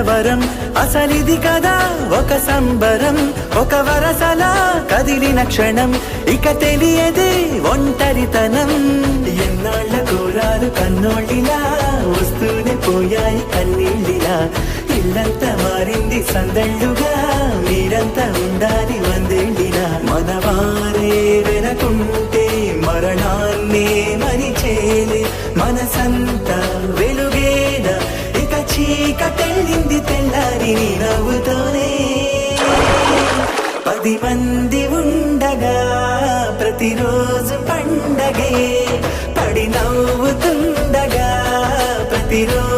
వరం అసలిది కదా ఒక సంబరం, ఒక వరసలా కదిలిన క్షణం, ఇక తెలియదే ఒంటరితనం. ఎన్నాళ్ళ కోరాలు కన్నోళ్ళిలా వస్తూనే పోయాయి కన్నీళ్ళిలా, ఇల్లంతా మారింది సందళ్ళుగా, మీరంతా ఉండాలి వందేళ్ళిలా. మనవారే వెనకుంటే మరణాన్నే మరిచేలే, మనసంతా వెలుగేలా ఇక చీకటెళ్ళింది తెల్లారి నీ నవ్వుతోనే. 10 మంది ఉండగా ప్రతిరోజు పండగే, పడి నవ్వుతుండగా ప్రతిరోజు